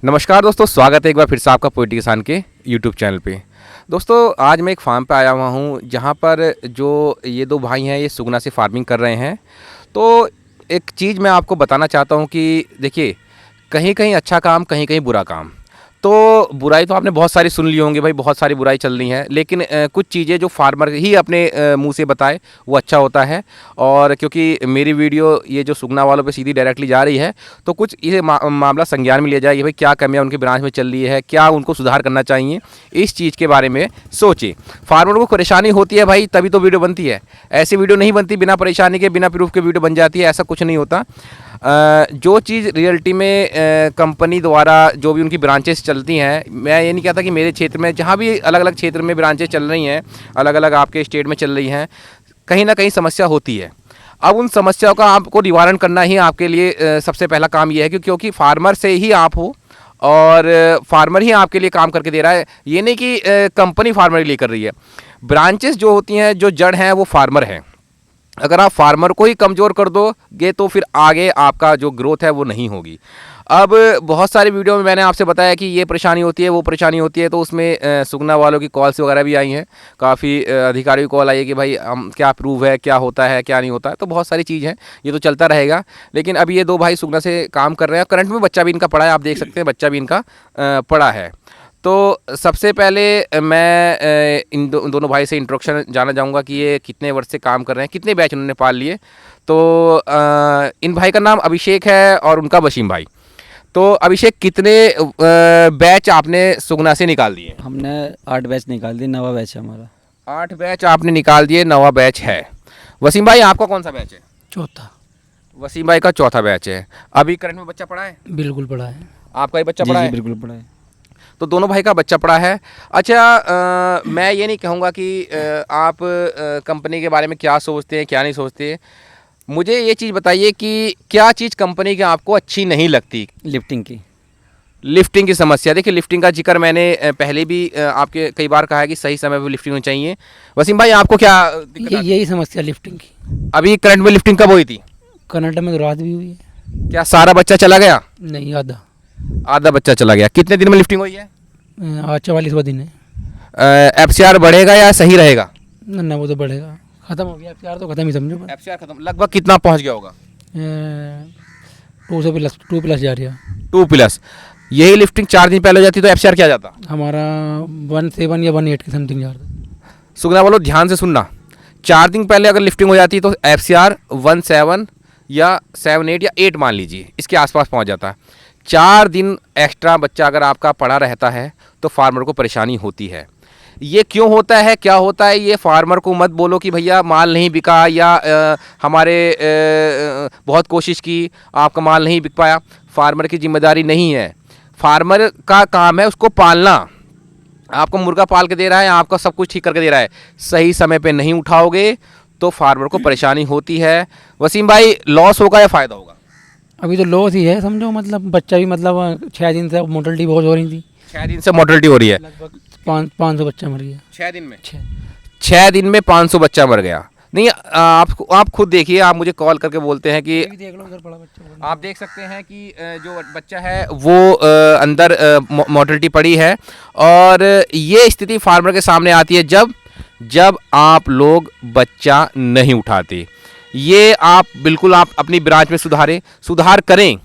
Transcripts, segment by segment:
नमस्कार दोस्तों, स्वागत है एक बार फिर से आपका पोएट्री किसान के यूट्यूब चैनल पे। दोस्तों आज मैं एक फार्म पे आया हुआ हूँ जहाँ पर जो ये दो भाई हैं ये सुगना से फार्मिंग कर रहे हैं। तो एक चीज़ मैं आपको बताना चाहता हूँ कि देखिए, कहीं कहीं अच्छा काम, कहीं कहीं बुरा काम। तो बुराई तो आपने बहुत सारी सुन ली होंगी भाई, बहुत सारी बुराई चल रही है, लेकिन कुछ चीज़ें जो फार्मर ही अपने मुंह से बताए वो अच्छा होता है। और क्योंकि मेरी वीडियो ये जो सुगना वालों पे सीधी डायरेक्टली जा रही है, तो कुछ ये मामला संज्ञान में लिया जाए, ये भाई क्या कमियां उनकी ब्रांच में चल रही है, क्या उनको सुधार करना चाहिए, इस चीज़ के बारे में सोचें। फार्मर को परेशानी होती है भाई, तभी तो वीडियो बनती है। ऐसी वीडियो नहीं बनती बिना परेशानी के, बिना प्रूफ के वीडियो बन जाती है, ऐसा कुछ नहीं होता। जो चीज़ रियलिटी में कंपनी द्वारा जो भी उनकी ब्रांचेस चलती हैं, मैं ये नहीं कहता कि मेरे क्षेत्र में, जहाँ भी अलग अलग क्षेत्र में ब्रांचेस चल रही हैं, अलग अलग आपके स्टेट में चल रही हैं, कहीं ना कहीं समस्या होती है। अब उन समस्याओं का आपको निवारण करना ही आपके लिए सबसे पहला काम ये है क्योंकि फार्मर से ही आप हो और फार्मर ही आपके लिए काम करके दे रहा है। ये नहीं कि कंपनी फार्मर के लिए कर रही है। ब्रांचेस जो होती हैं, जो जड़ हैं, वो फार्मर हैं। अगर आप फार्मर को ही कमज़ोर कर दोगे तो फिर आगे आपका जो ग्रोथ है वो नहीं होगी। अब बहुत सारी वीडियो में मैंने आपसे बताया कि ये परेशानी होती है, वो परेशानी होती है, तो उसमें सुगना वालों की कॉल्स वगैरह भी आई हैं। काफ़ी अधिकारी की कॉल आई है कि भाई हम क्या प्रूव है, क्या होता है, क्या नहीं होता है। तो बहुत सारी चीज़ हैं, ये तो चलता रहेगा। लेकिन अब ये दो भाई सुगना से काम कर रहे हैं, करंट में बच्चा भी इनका पड़ा है, आप देख सकते हैं बच्चा भी इनका पड़ा है। तो सबसे पहले मैं इन दोनों भाई से इंट्रोडक्शन जानना चाहूँगा कि ये कितने वर्ष से काम कर रहे हैं, कितने बैच उन्होंने पाल लिए। तो इन भाई का नाम अभिषेक है और उनका वसीम भाई। तो अभिषेक, कितने बैच आपने सुगना से निकाल दिए? हमने 8 बैच निकाल दिए, नवा बैच है हमारा। 8 बैच आपने निकाल दिए, नवा बैच है। वसीम भाई, आपका कौन सा बैच है? चौथा। वसीम भाई का चौथा बैच है। अभी करंट में बच्चा पड़ा है? बिल्कुल पड़ा है। आपका ही बच्चा जी पड़ा जी है? बिल्कुल पड़ा है। तो दोनों भाई का बच्चा पड़ा है। अच्छा, मैं ये नहीं कहूँगा कि आप कंपनी के बारे में क्या सोचते हैं, क्या नहीं सोचते। मुझे ये चीज़ बताइए कि क्या चीज़ कंपनी की आपको अच्छी नहीं लगती? लिफ्टिंग की। लिफ्टिंग की समस्या। देखिए, लिफ्टिंग का जिक्र मैंने पहले भी आपके कई बार कहा है कि सही समय पर लिफ्टिंग होनी चाहिए। वसीम भाई, आपको क्या दिक्कत आती है? यही समस्या लिफ्टिंग की। अभी करंट में लिफ्टिंग कब हुई थी? कर्नाटक में तो रात भी हुई है। क्या सारा बच्चा चला गया? नहीं, आधा। आधा बच्चा चला गया। कितने दिन में लिफ्टिंग हुई है? आज 44वां दिन है। एफसीआर बढ़ेगा या सही रहेगा? ना वो तो बढ़ेगा। खत्म हो गया यार, तो खत्म ही समझो। एफसीआर खत्म लगभग कितना पहुंच गया होगा? 2 प्लस जा रही है 2+। यही लिफ्टिंग 4 दिन पहले हो जाती तो एफसीआर क्या जाता? हमारा 17 या 18 के समथिंग जा रहा था। सुगना वालों, ध्यान से सुनना। 4 दिन पहले अगर लिफ्टिंग हो जाती तो एफसीआर 17 या 78 या 8 मान लीजिए, इसके आसपास पहुंच जाता। 4 दिन एक्स्ट्रा बच्चा अगर आपका पड़ा रहता है तो फार्मर को परेशानी होती है। ये क्यों होता है, क्या होता है, ये फार्मर को मत बोलो कि भैया माल नहीं बिका या हमारे बहुत कोशिश की, आपका माल नहीं बिक पाया। फार्मर की जिम्मेदारी नहीं है। फार्मर का काम है उसको पालना। आपको मुर्गा पाल के दे रहा है, आपका सब कुछ ठीक करके दे रहा है, सही समय पे नहीं उठाओगे तो फार्मर को परेशानी होती है। वसीम भाई, लॉस होगा या फ़ायदा होगा? अभी तो लॉस ही है समझो। मतलब बच्चा भी, मतलब 6 दिन से मोर्टलिटी बहुत हो रही थी। 6 दिन से मोर्टलिटी हो रही है। लगभग 500 बच्चा मर गया। 6 दिन में? 6। 6 दिन में 500 बच्चा मर गया। नहीं, आप खुद देखिए, आप मुझे कॉल करके बोलते हैं कि देख लो उधर पड़ा बच्चा। आप देख सकते हैं कि जो बच्चा है वो अंदर मोर्टलिटी पड़ी है। और ये स्थिति फार्मर के सामने आती है जब आप लोग बच्चा नहीं उठाते। ये आप बिल्कुल आप अपनी ब्रांच में सुधार करें।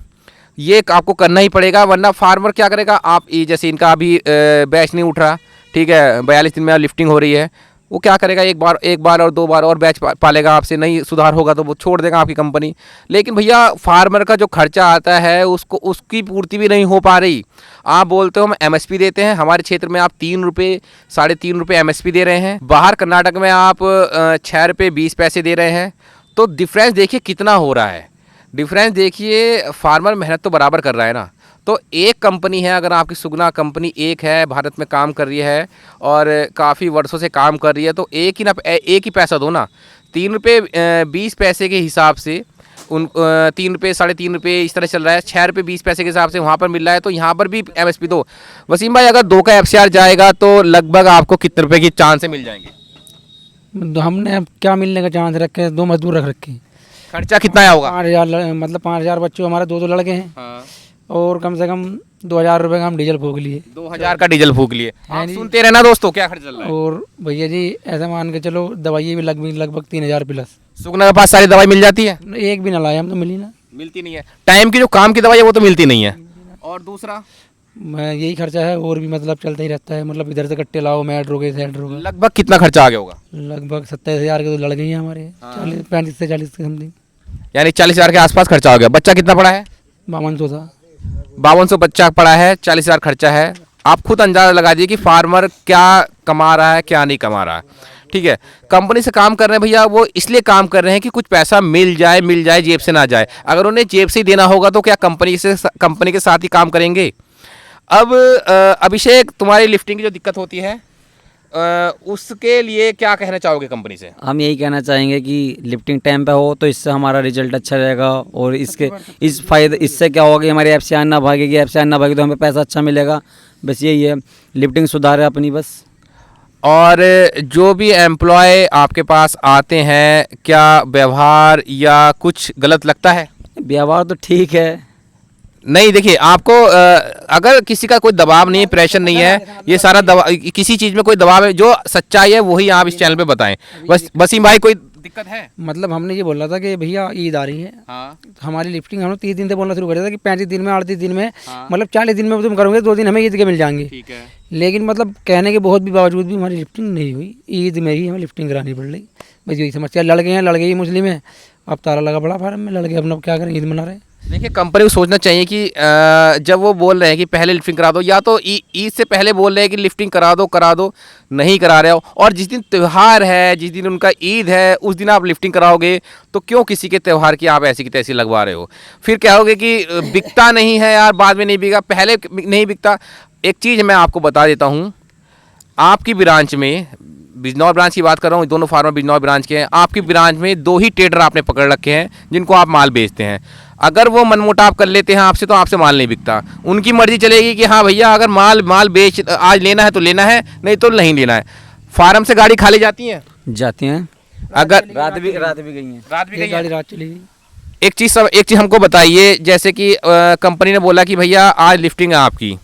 ये आपको करना ही पड़ेगा, वरना फार्मर क्या करेगा। आप जैसे इनका अभी बैच नहीं उठ रहा, ठीक है, 42 दिन में लिफ्टिंग हो रही है, वो क्या करेगा, एक बार और 2 बार और बैच पालेगा आपसे, नहीं सुधार होगा तो वो छोड़ देगा आपकी कंपनी। लेकिन भैया, फार्मर का जो खर्चा आता है उसकी पूर्ति भी नहीं हो पा रही। आप बोलते हो हम एमएसपी देते हैं, हमारे क्षेत्र में आप 3 रुपये, 3.5 रुपये एमएसपी दे रहे हैं। बाहर कर्नाटक में आप 6 रुपये 20 पैसे दे रहे हैं। तो डिफरेंस देखिए कितना हो रहा है। डिफरेंस देखिए, फार्मर मेहनत तो बराबर कर रहा है ना। तो एक कंपनी है, अगर आपकी सुगना कंपनी एक है, भारत में काम कर रही है और काफ़ी वर्षों से काम कर रही है, तो एक ही पैसा दो ना। 3 रुपये 20 पैसे के हिसाब से 3 रुपये, 3.5 रुपये इस तरह चल रहा है। 6 रुपये 20 पैसे के हिसाब से वहाँ पर मिल रहा है, तो यहाँ पर भी एमएसपी दो। वसीम भाई, अगर 2 का एफसीआर जाएगा तो लगभग आपको कितने रुपये की चांस से मिल जाएंगे? हमने अब क्या मिलने का चांस रखे, 2 मजदूर रख रखे। खर्चा कितना आया होगा? 5,000, मतलब 5,000 बच्चों हमारे 2 लड़के हैं। हाँ। और कम से कम 2,000 रुपये का हम डीजल फूक लिए। 2000 का डीजल फूक लिए। हाँ आप जी। सुनते रहना दोस्तों क्या खर्च चल रहा है। और भैया जी ऐसा मान के चलो दवाइयाँ भी लगभग 3,000 प्लस। सुगना के पास सारी दवाई मिल जाती है? एक भी ना लाए हम तो मिली ना। मिलती नहीं है। टाइम की जो काम की दवाई है वो तो मिलती नहीं है। और दूसरा मैं यही खर्चा है और भी मतलब चलता ही रहता है, मतलब इधर से कट्टे लाओ, मैट रोके, सेट रोके। लगभग कितना खर्चा आ गया होगा? लगभग 27,000 के तो लड़ गई हैं हमारे। 35 से 40 के समथिंग। यानी 40,000 के आसपास खर्चा हो गया। बच्चा कितना पड़ा है? 5200 था। 5200 बच्चा पड़ा है, 40,000 खर्चा है। आप खुद अंदाजा लगा दीजिए कि फार्मर क्या कमा रहा है क्या नहीं कमा रहा है। ठीक है, कंपनी से काम कर रहे हैं भैया, वो इसलिए काम कर रहे हैं कि कुछ पैसा मिल जाए जेब से ना जाए। अगर उन्हें जेब से ही देना होगा तो क्या कंपनी के साथ ही काम करेंगे? अब अभिषेक, तुम्हारी लिफ्टिंग की जो दिक्कत होती है उसके लिए क्या कहना चाहोगे कंपनी से? हम यही कहना चाहेंगे कि लिफ्टिंग टाइम पे हो तो इससे हमारा रिजल्ट अच्छा रहेगा, और इससे क्या होगा कि हमारी एफसीआई ना भागेगी, एफसीआई ना भागेगी तो हमें पैसा अच्छा मिलेगा। बस यही है, लिफ्टिंग सुधारे अपनी बस। और जो भी एम्प्लॉय आपके पास आते हैं, क्या व्यवहार या कुछ गलत लगता है? व्यवहार तो ठीक है। नहीं, देखिए आपको अगर किसी का कोई दबाव नहीं है, प्रेशर नहीं है, ये सारा दबाव, किसी चीज़ में कोई दबाव है, जो सच्चाई है वही आप इस चैनल पे बताएं। बस वसीम भाई, कोई दिक्कत है? मतलब हमने ये बोला था कि भैया ईद आ रही है, हाँ। हमारी लिफ्टिंग हम लोग 30 दिन से बोलना शुरू कर दिया था कि 35 दिन में, 38 दिन में, मतलब 40 दिन में तुम करोगे, 2 दिन हमें ईद के मिल जाएंगे। ठीक है। लेकिन मतलब कहने के बहुत भी बावजूद भी हमारी लिफ्टिंग नहीं हुई। ईद में ही हमें लिफ्टिंग करानी पड़ रही। बस यही समस्या, लड़ गई मुस्लिम है, अब ताला लगा पड़ा फार्म में, लड़ गए, अपना क्या करें, ईद मना रहे हैं। देखिए, कंपनी को सोचना चाहिए कि जब वो बोल रहे हैं कि पहले लिफ्टिंग करा दो, या तो ईद से पहले बोल रहे हैं कि लिफ्टिंग करा दो, नहीं करा रहे हो, और जिस दिन त्यौहार है, जिस दिन उनका ईद है, उस दिन आप लिफ्टिंग कराओगे, तो क्यों किसी के त्यौहार की आप ऐसी की तैसी लगवा रहे हो? फिर क्या होगा कि बिकता नहीं है यार, बाद में नहीं बिका, पहले नहीं बिकता। एक चीज़ मैं आपको बता देता हूँ, आपकी ब्रांच में, बिजनौर ब्रांच की बात कर रहा हूँ, दोनों फार्मर बिजनौर ब्रांच के हैं, आपकी ब्रांच में 2 ही ट्रेडर आपने पकड़ रखे हैं जिनको आप माल बेचते हैं। अगर वो मनमुटाव कर लेते हैं आपसे तो आपसे माल नहीं बिकता। उनकी मर्जी चलेगी कि हाँ भैया, अगर माल बेच आज लेना है तो लेना है, नहीं तो नहीं लेना है। फार्म से गाड़ी खाली जाती है? जाती हैं। अगर रात भी गई हैं। रात भी गई एक है? गाड़ी रात चली गई। एक चीज़ हमको बताइए, जैसे कि कंपनी ने बोला कि भैया आज लिफ्टिंग है आपकी,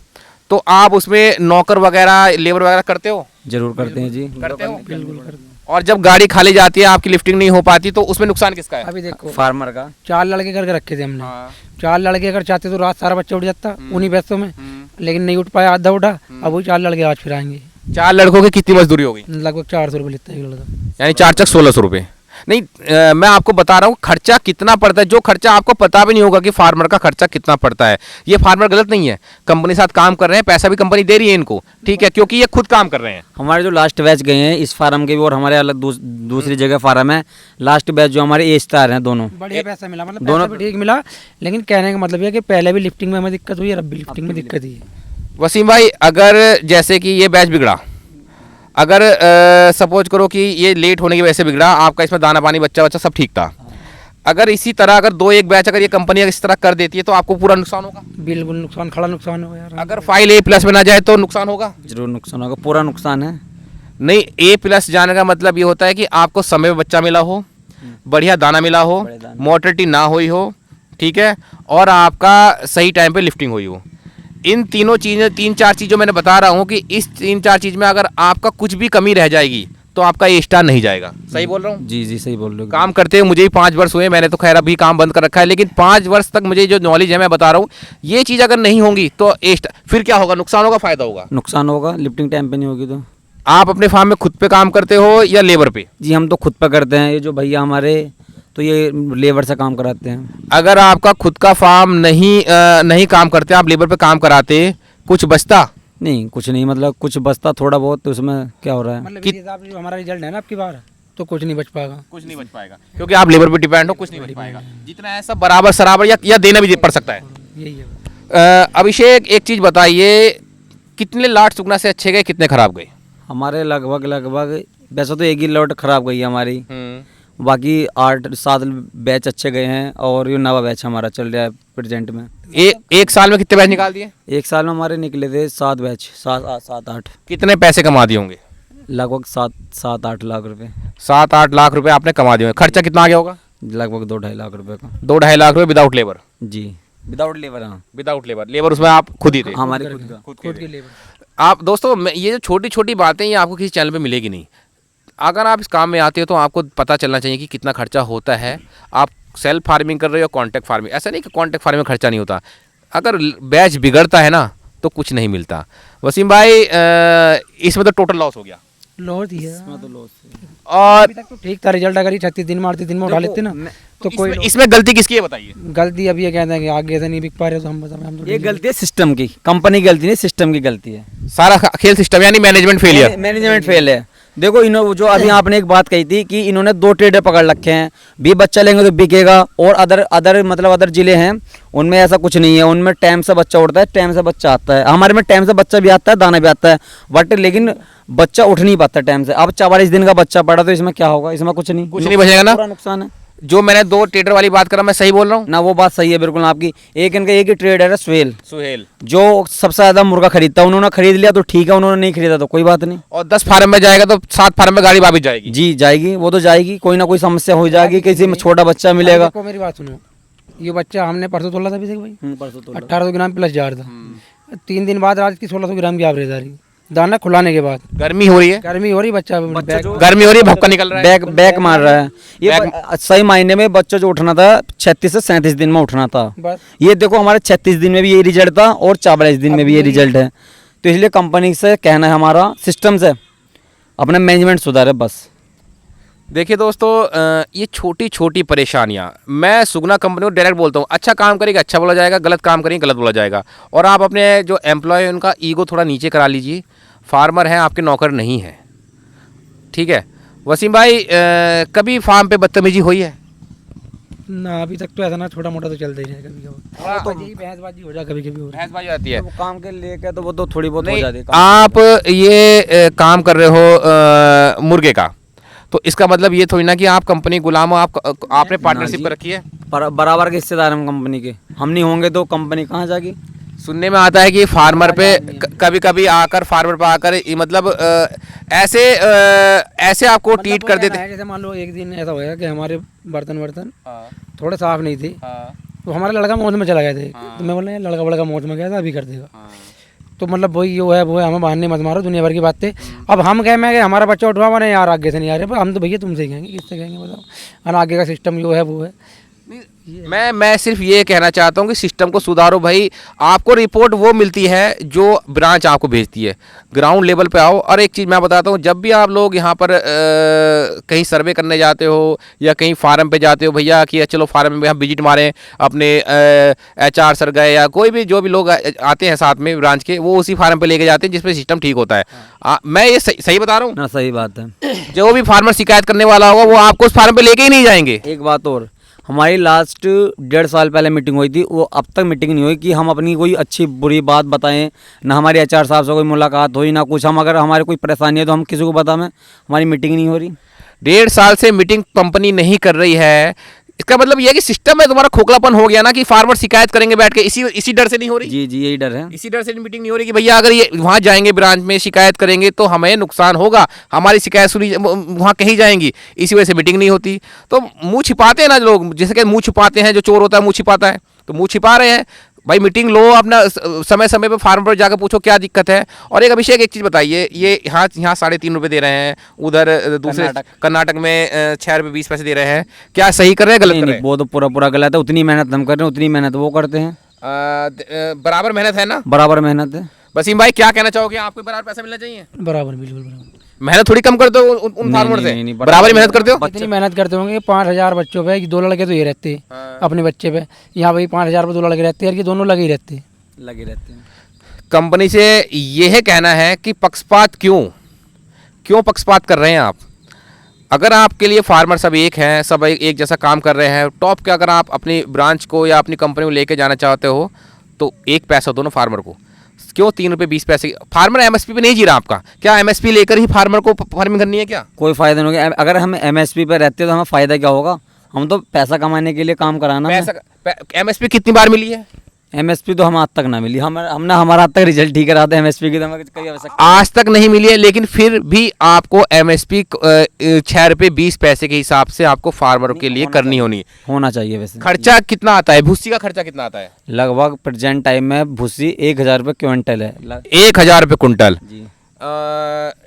तो आप उसमें नौकर वगैरह, लेबर वगैरह करते हो? जरूर करते हैं जी। करते हो? बिल्कुल करते हैं। और जब गाड़ी खाली जाती है, आपकी लिफ्टिंग नहीं हो पाती, तो उसमें नुकसान किसका है? अभी देखो, फार्मर का। 4 लड़के करके रखे थे हमने। हाँ। 4 लड़के अगर चाहते तो रात सारा बच्चा उठ जाता उन्हीं पैसों में, लेकिन नहीं उठ पाया, आधा उठा। अब वही 4 लड़के आज फिर आएंगे। 4 लड़कों की कितनी मजदूरी होगी? लगभग 400 रुपये लेता है एक लड़का। यानी 4 चक 1600 रुपये। नहीं, मैं आपको बता रहा हूँ खर्चा कितना पड़ता है, जो खर्चा आपको पता भी नहीं होगा कि फार्मर का खर्चा कितना पड़ता है। ये फार्मर गलत नहीं है, कंपनी साथ काम कर रहे हैं, पैसा भी कंपनी दे रही है इनको, ठीक है, क्योंकि ये खुद काम कर रहे हैं। हमारे जो लास्ट बैच गए हैं इस फार्म के भी, और हमारे अलग दूसरी जगह फार्म है, लास्ट बैच जो हमारे A-स्टार हैं दोनों। बढ़िया पैसा मिला, मतलब दोनों भी ठीक मिला। लेकिन कहने का मतलब है कि पहले भी लिफ्टिंग में हमें दिक्कत हुई है, अब भी लिफ्टिंग में दिक्कत ही है। वसीम भाई, अगर जैसे कि ये बैच बिगड़ा, अगर सपोज करो कि ये लेट होने की वजह से बिगड़ा, आपका इसमें दाना पानी बच्चा सब ठीक था, अगर इसी तरह अगर 2-1 बैच अगर ये कंपनी इस तरह कर देती है तो आपको पूरा नुकसान होगा? बिल्कुल नुकसान, खड़ा नुकसान होगा यार। अगर फाइल A+ में ना जाए तो नुकसान होगा? जरूर नुकसान होगा, पूरा नुकसान है। नहीं, A+ जाने का मतलब ये होता है कि आपको समय पे बच्चा मिला हो, बढ़िया दाना मिला हो, मोर्टेलिटी ना हुई हो, ठीक है, और आपका सही टाइम पे लिफ्टिंग हुई हो। इन तीनों चीज़ें, 3-4 चीज़ों मैंने बता रहा हूँ कि इस 3-4 चीज़ में अगर आपका कुछ भी कमी रह जाएगी तो आपका A-स्टार नहीं जाएगा। सही बोल रहा हूँ? जी जी सही बोल रहे हो। काम करते हुए मुझे भी 5 वर्ष हुए, मैंने तो खैर अभी काम बंद कर रखा है, लेकिन 5 वर्ष तक मुझे जो नॉलेज है मैं बता रहा हूँ, ये चीज़ अगर नहीं होंगी तो A-स्टार, फिर क्या होगा? नुकसान होगा, फायदा होगा? नुकसान होगा, लिफ्टिंग टाइम पे नहीं होगी तो। आप अपने फार्म में खुद पे काम करते हो या लेबर पे? जी हम तो खुद पे करते हैं, ये जो भैया हमारे तो ये लेबर से काम कराते हैं। अगर आपका खुद का फार्म नहीं काम करते, आप लेबर पे काम कराते, कुछ बचता? नहीं कुछ नहीं, मतलब कुछ बचता थोड़ा बहुत, तो उसमें क्या हो रहा है। मतलब इस हिसाब से जो हमारा रिजल्ट है ना आपकी बार, तो कुछ नहीं बच पाएगा। कुछ नहीं बच पाएगा, क्योंकि आप लेबर पे डिपेंड हो, कुछ नहीं बच पाएगा। जितना है सब बराबर सराबर या देना भी पड़ सकता है। यही है। अभिषेक, एक चीज़ बताइए, कितने लाट सुगना से अच्छे गए, कितने खराब गए? हमारे लगभग वैसे तो एक ही लॉट खराब गई है हमारी, बाकी 8-7 बैच अच्छे गए हैं, और ये नवा बैच हमारा चल रहा है प्रेजेंट में। एक साल में कितने बैच निकाल दिए? एक साल में हमारे निकले थे 7 बैच, 7-8, कितने पैसे कमा दिए होंगे? लगभग 7-8 लाख रुपए। 7-8 लाख रुपए आपने कमा दिए होंगे। खर्चा कितना आ गया होगा? लगभग 2-2.5 लाख रुपए का। 2-2.5 लाख रुपए विदाउट लेबर। जी विदाउट लेबर। हाँ, विदाउट लेबर, लेबर उसमें आप खुद ही थे? हमारे खुद का। खुद की लेबर। आप दोस्तों ये जो छोटी छोटी बातें ये आपको किसी चैनल पे मिलेगी नहीं। अगर आप इस काम में आते हो तो आपको पता चलना चाहिए कि कितना खर्चा होता है। आप सेल्फ फार्मिंग कर रहे हो, कॉन्ट्रैक्ट फार्मिंग, ऐसा नहीं कि कॉन्ट्रैक्ट फार्मिंग में खर्चा नहीं होता। अगर बैच बिगड़ता है ना तो कुछ नहीं मिलता। वसीम भाई इसमें तो टोटल लॉस हो गया। लॉस ही है इसमें तो लॉस है। और अभी तक तो ठीक था, रिजल्ट अगर 36 दिन में 38 दिन में उठा लेते ना तो कोई इसमें गलती किसकी है बताइए? गलती अभी ये कहते हैं कि आगे से नहीं बिक पा रहे तो हम बताएं हम तो ये गलती है सिस्टम की, कंपनी की गलती नहीं, सिस्टम की गलती है। सारा खेल सिस्टम यानी मैनेजमेंट फेलियर। मैनेजमेंट फेल है। देखो इन्होंने जो अभी आपने एक बात कही थी कि इन्होंने 2 ट्रेडर पकड़ रखे हैं, भी बच्चा लेंगे तो बिकेगा, और अदर जिले हैं उनमें ऐसा कुछ नहीं है। उनमें टाइम से बच्चा उठता है, टाइम से बच्चा आता है। हमारे में टाइम से बच्चा भी आता है, दाना भी आता है, बट लेकिन बच्चा उठ नहीं पाता टाइम से। अब 44 दिन का बच्चा पड़ा तो इसमें क्या होगा? इसमें कुछ नहीं बचेगा ना। पूरा नुकसान है। जो मैंने 2 ट्रेडर वाली बात करा, मैं सही बोल रहा हूँ ना? वो बात सही है बिल्कुल आपकी। एक इनका एक ही ट्रेडर है सुहेल, जो सबसे ज्यादा मुर्गा खरीदता है। उन्होंने खरीद लिया तो ठीक है, उन्होंने नहीं खरीदा तो कोई बात नहीं। और 10 फार्म में जाएगा तो 7 फार्म में गाड़ी वापस जाएगी। जी जाएगी, वो तो जाएगी, कोई ना कोई समस्या हो जाएगी, किसी में छोटा बच्चा मिलेगा। देखो मेरी बात सुनो, ये बच्चा हमने परसों तोला था अभी भाई, परसों तो 1800 ग्राम प्लस जार था। 3 दिन बाद आज की 1600 ग्राम की एवरेज आ रही, दाना खुलाने के बाद। गर्मी हो रही है, गर्मी हो रही, बच्चा गर्मी हो रही है, भपका निकल रहा है, बैक मार रहा है। ये सही मायने में बच्चा जो उठना था 36 से 37 दिन में उठना था। बस ये देखो हमारे 36 दिन में भी ये रिजल्ट था और 44 दिन में भी ये रिजल्ट है। तो इसलिए कंपनी से कहना है हमारा, सिस्टम से अपना मैनेजमेंट सुधारे बस। देखिए दोस्तों ये छोटी छोटी परेशानियाँ मैं सुगना कंपनी को डायरेक्ट बोलता हूँ, अच्छा काम करेंगे अच्छा बोला जाएगा, गलत काम करेंगे गलत बोला जाएगा। और आप अपने जो एम्प्लॉय है उनका ईगो थोड़ा नीचे करा लीजिए। फार्मर हैं, आपके नौकर नहीं हैं, ठीक है। वसीम भाई कभी फार्म पे बदतमीजी हुई है? ना अभी तक तो ऐसा ना, छोटा मोटा तो चलता ही है कभी कभी। तो यही बहसबाजी हो जाए, कभी कभी हो रही है। भैंसबाजी आती है। वो काम के लेके तो वो तो थोड़ी बहुत हो नहीं, जाती है। आप ये काम कर रहे हो मुर्गे का, तो इसका मतलब ये थोड़ी ना कि आप कंपनी गुलाम हो। आपने पार्टनरशिप कर रखी है। बराबर के हिस्सेदार हम कंपनी के, हम नहीं होंगे तो कंपनी कहाँ जाएगी? सुनने में आता है कि फार्मर पे कभी कभी आकर फार्मर पे आकर मतलब ऐसे आपको मतलब ट्रीट वो कर कहना देते है, जैसे मान लो एक दिन ऐसा होया कि हमारे बर्तन थोड़े साफ नहीं थे, तो हमारा लड़का मौज में चला गया थे। तो मैं बोल रहा लड़का बड़का मौज में गया था, अभी कर देगा। तो मतलब वही वो है, हमें बहाने मत मारो, दुनिया भर की बातें। अब हम कहें मैं कि हमारा बच्चा उठवा बने यार, आगे से नहीं आ रहे, हम तो भैया तुमसे ही कहेंगे, किससे कहेंगे बताओ। और आगे का सिस्टम जो है वो है। मैं सिर्फ ये कहना चाहता हूँ कि सिस्टम को सुधारो भाई। आपको रिपोर्ट वो मिलती है जो ब्रांच आपको भेजती है, ग्राउंड लेवल पे आओ। और एक चीज़ मैं बताता हूँ, जब भी आप लोग यहाँ पर कहीं सर्वे करने जाते हो या कहीं फार्म पे जाते हो भैया कि चलो फार्म में हम विजिट मारें, अपने HR सर गए या कोई भी जो भी लोग आते हैं साथ में ब्रांच के, वो उसी फार्म पे लेके जाते हैं जिसपे सिस्टम ठीक होता है। मैं ये सही बता रहा हूँ ना? सही बात है। जो भी फार्मर शिकायत करने वाला होगा वो आपको उस फार्म पे लेके ही नहीं जाएंगे। एक बात और, हमारी लास्ट 1.5 साल पहले मीटिंग हुई थी, वो अब तक मीटिंग नहीं हुई कि हम अपनी कोई अच्छी बुरी बात बताएं। ना हमारी HR साहब से कोई मुलाकात हुई ना कुछ। हम अगर हमारी कोई परेशानी है तो हम किसी को बताएं, हमारी मीटिंग नहीं हो रही। 1.5 साल से मीटिंग कंपनी नहीं कर रही है, इसका मतलब यह है कि सिस्टम में तुम्हारा खोखलापन हो गया ना कि फार्मर शिकायत करेंगे बैठ के। इसी डर से नहीं हो रही। जी यही डर है। इसी डर से मीटिंग नहीं हो रही कि भैया अगर ये वहाँ जाएंगे ब्रांच में शिकायत करेंगे तो हमें नुकसान होगा, हमारी शिकायत सुनी वहाँ कहीं जाएंगी, इसी वजह से मीटिंग नहीं होती। तो मुंह छिपाते हैं ना लोग, जैसे कि मुंह छिपाते हैं, जो चोर होता है मुंह छिपाता है, तो मुंह छिपा रहे हैं। भाई मीटिंग लो, अपना समय समय पे फार्म पर जाकर पूछो क्या दिक्कत है। और एक अभिषेक एक चीज़ बताइए, ये यहाँ 3.5 रुपये दे रहे हैं, उधर दूसरे कर्नाटक में 6 रुपये 20 पैसे दे रहे हैं, क्या सही कर रहे हैं गलत कर रहे हैं? वो तो पूरा गलत है। उतनी मेहनत हम कर रहे हैं, उतनी मेहनत वो करते हैं। बराबर मेहनत है ना? बराबर मेहनत है। वसीम भाई क्या कहना चाहोगे, आपको बराबर पैसा मिलना चाहिए? बराबर, बिल्कुल बराबर। मेहनत थोड़ी कम करते हो उन फार्मर से? नहीं, बराबर ही मेहनत करते हो। इतनी मेहनत करते होंगे 5000 बच्चों पे, 2 लड़के तो ये रहते अपने बच्चे पे, यहाँ भाई 5000 पे 2 लड़के रहते हैं, दोनों लगे ही रहते लगे रहते हैं। कंपनी से यह कहना है कि पक्षपात क्यों पक्षपात कर रहे हैं आप? अगर आपके लिए फार्मर सब एक हैं, सब एक जैसा काम कर रहे हैं, टॉप के अगर आप अपनी ब्रांच को या अपनी कंपनी को लेके जाना चाहते हो तो एक पैसा दो ना फार्मर को। क्यों 3 रुपये 20 पैसे? फार्मर MSP पे नहीं जी रहा आपका, क्या MSP लेकर ही फार्मर को फार्मिंग करनी है क्या? कोई फ़ायदा नहीं होगा। अगर हम MSP पे रहते तो हमें फ़ायदा क्या होगा? हम तो पैसा कमाने के लिए काम कराना है। MSP कितनी बार मिली है? एमएसपी तो हम आज तक ना मिली, हमने हमारा आज तक रिजल्ट ठीक करा था एमएसपी की, तो हमें कभी आवश्यकता आज तक नहीं मिली है, लेकिन फिर भी आपको एमएसपी 6 रुपये 20 पैसे के हिसाब से आपको फार्मरों के लिए करनी होनी। होना चाहिए। वैसे खर्चा कितना आता है, भूसी का खर्चा कितना आता है? लगभग प्रेजेंट टाइम में भूसी 1000 रुपये क्विंटल है। 1000 रुपये कुंटल। जी।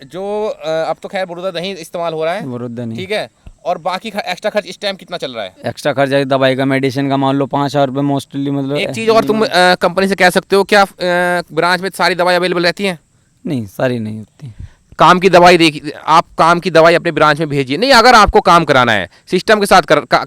जो अब तो खैर बरूदा नहीं इस्तेमाल हो रहा है, बरूदा नहीं। ठीक है, और बाकी एक्स्ट्रा खर्च इस टाइम कितना चल रहा है? एक्स्ट्रा खर्चा है दवाई का, मेडिसिन का, मान लो 5000 रुपये मोस्टली। मतलब एक चीज़ और तुम कंपनी से कह सकते हो, क्या ब्रांच में सारी दवाई अवेलेबल रहती हैं? नहीं, सारी नहीं होती। काम की दवाई देखिए, आप काम की दवाई अपने ब्रांच में भेजिए। नहीं, अगर आपको काम कराना है, सिस्टम के साथ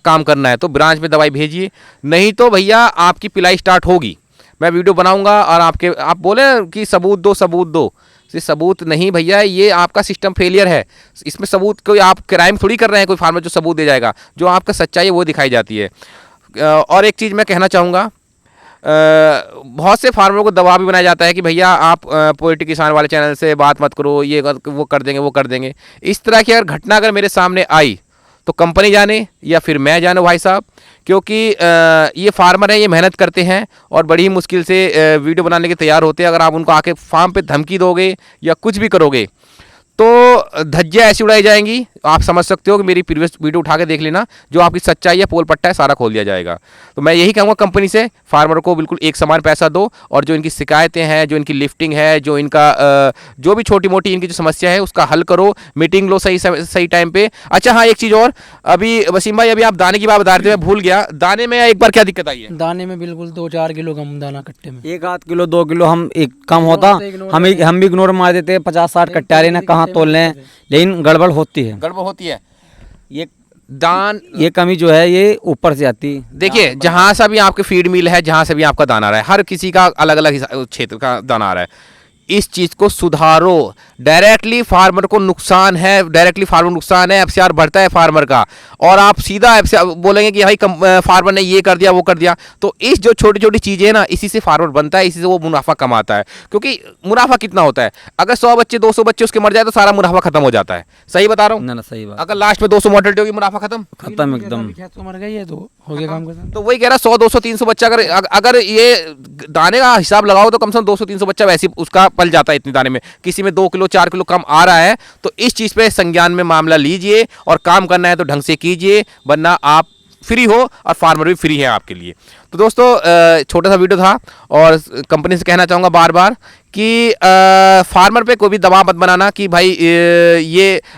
काम करना है, तो ब्रांच में दवाई भेजिए। नहीं तो भैया आपकी पिलाई स्टार्ट होगी, मैं वीडियो बनाऊंगा और आप बोले कि सबूत दो सबूत दो, ये सबूत नहीं भैया, ये आपका सिस्टम फेलियर है। इसमें सबूत कोई आप क्राइम थोड़ी कर रहे हैं, कोई फार्मर जो सबूत दे जाएगा, जो आपका सच्चाई है वो दिखाई जाती है। और एक चीज़ मैं कहना चाहूँगा, बहुत से फार्मरों को दबाव भी बनाया जाता है कि भैया आप पोएट्री किसान वाले चैनल से बात मत करो, ये वो कर देंगे वो कर देंगे। इस तरह की अगर घटना अगर मेरे सामने आई तो कंपनी जाने या फिर मैं जाने भाई साहब, क्योंकि ये फार्मर हैं, ये मेहनत करते हैं और बड़ी ही मुश्किल से वीडियो बनाने के तैयार होते हैं। अगर आप उनको आके फार्म पे धमकी दोगे या कुछ भी करोगे तो धज्जियाँ ऐसी उड़ाई जाएंगी, आप समझ सकते हो कि मेरी प्रीवियस वीडियो उठा के देख लेना, जो आपकी सच्चाई है, पोल पट्टा है, सारा खोल दिया जाएगा। तो मैं यही कहूँगा कंपनी से, फार्मर को बिल्कुल एक समान पैसा दो, और जो इनकी शिकायतें हैं, जो इनकी लिफ्टिंग है, जो इनका जो भी छोटी मोटी इनकी जो समस्या है उसका हल करो, मीटिंग लो सही टाइम पे। अच्छा हाँ, एक चीज़ और, अभी वसीम भाई, अभी आप दाने की बात बता रहे थे, मैं भूल गया, दाने में एक बार क्या दिक्कत आई है? दाने में बिल्कुल 2-4 किलो कम दाना कट्टे में, 1 आध किलो 2 किलो हम एक कम होता, हम भी इग्नोर मार देते। 50-60 कट्टे आ रहे ना, कहाँ तोल लें, लेकिन गड़बड़ होती है। गड़बड़ होती है। ये कमी जो है ये ऊपर से आती है। देखिए, जहाँ से भी आपके फीड मिल है, जहाँ से भी आपका दाना आ रहा है, हर किसी का अलग अलग क्षेत्र का दाना आ रहा है। इस चीज़ को सुधारो। डायरेक्टली फार्मर को नुकसान है, एफसीआर बढ़ता है फार्मर का, और आप सीधा एफसीआर बोलेंगे कि भाई फार्मर ने ये कर दिया वो कर दिया। तो इस जो छोटी छोटी चीज़ें हैं ना, इसी से फार्मर बनता है, इसी से वो मुनाफा कमाता है। क्योंकि मुनाफा कितना होता है, अगर 100 बच्चे 200 बच्चे उसके मर जाए तो सारा मुनाफा खत्म हो जाता है। सही बता रहा हूँ ना? सही बात। अगर लास्ट में 200 मोर्टेलिटी होगी, मुनाफा खत्म एकदम। मर गई है तो हो गया काम खत्म। तो वही कह रहा, 100 200 300 बच्चा अगर ये दाने का हिसाब लगाओ तो कम से कम 200 300 बच्चा वैसे उसका पल जाता है इतने दाने में। किसी में 2 किलो 4 किलो कम आ रहा है, तो इस चीज पे संज्ञान में मामला लीजिए, और काम करना है तो ढंग से कीजिए, वरना आप फ्री हो और फार्मर भी फ्री है आपके लिए। तो दोस्तों, छोटा सा वीडियो था, और कंपनी से कहना चाहूँगा बार बार कि फार्मर पे कोई भी दबाव मत बनाना कि भाई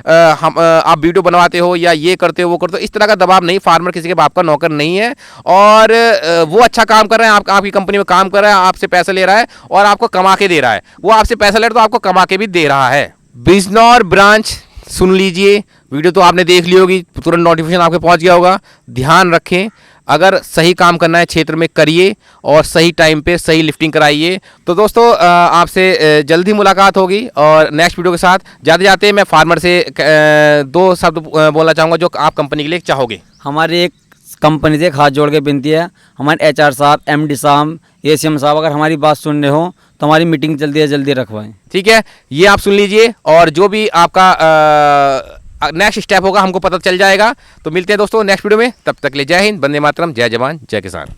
आप वीडियो बनवाते हो या ये करते हो वो करते हो, इस तरह का दबाव नहीं। फार्मर किसी के बाप का नौकर नहीं है, और वो अच्छा काम कर रहे हैं, आपकी कंपनी में काम कर रहा है, आपसे पैसा ले रहा है और आपको कमा के दे रहा है। वो आपसे पैसा ले रहा है तो आपको कमा के भी दे रहा है। बिजनौर ब्रांच सुन लीजिए, वीडियो तो आपने देख ली होगी, तुरंत नोटिफिकेशन आपके पहुंच गया होगा। ध्यान रखें, अगर सही काम करना है क्षेत्र में करिए, और सही टाइम पे सही लिफ्टिंग कराइए। तो दोस्तों, आपसे जल्दी मुलाकात होगी और नेक्स्ट वीडियो के साथ। जाते जाते मैं फार्मर से 2 शब्द बोलना चाहूँगा जो आप कंपनी के लिए चाहोगे। हमारी एक कंपनी से एक हाथ जोड़ के विनती है, हमारे HR साहब, MD साहब, ACM साहब, अगर हमारी बात सुन रहे हो तो हमारी मीटिंग जल्दी से जल्दी रखवाएं। ठीक है, ये आप सुन लीजिए, और जो भी आपका नेक्स्ट स्टेप होगा हमको पता चल जाएगा। तो मिलते हैं दोस्तों नेक्स्ट वीडियो में, तब तक ले जय हिंद, वंदे मातरम, जय जवान जय किसान।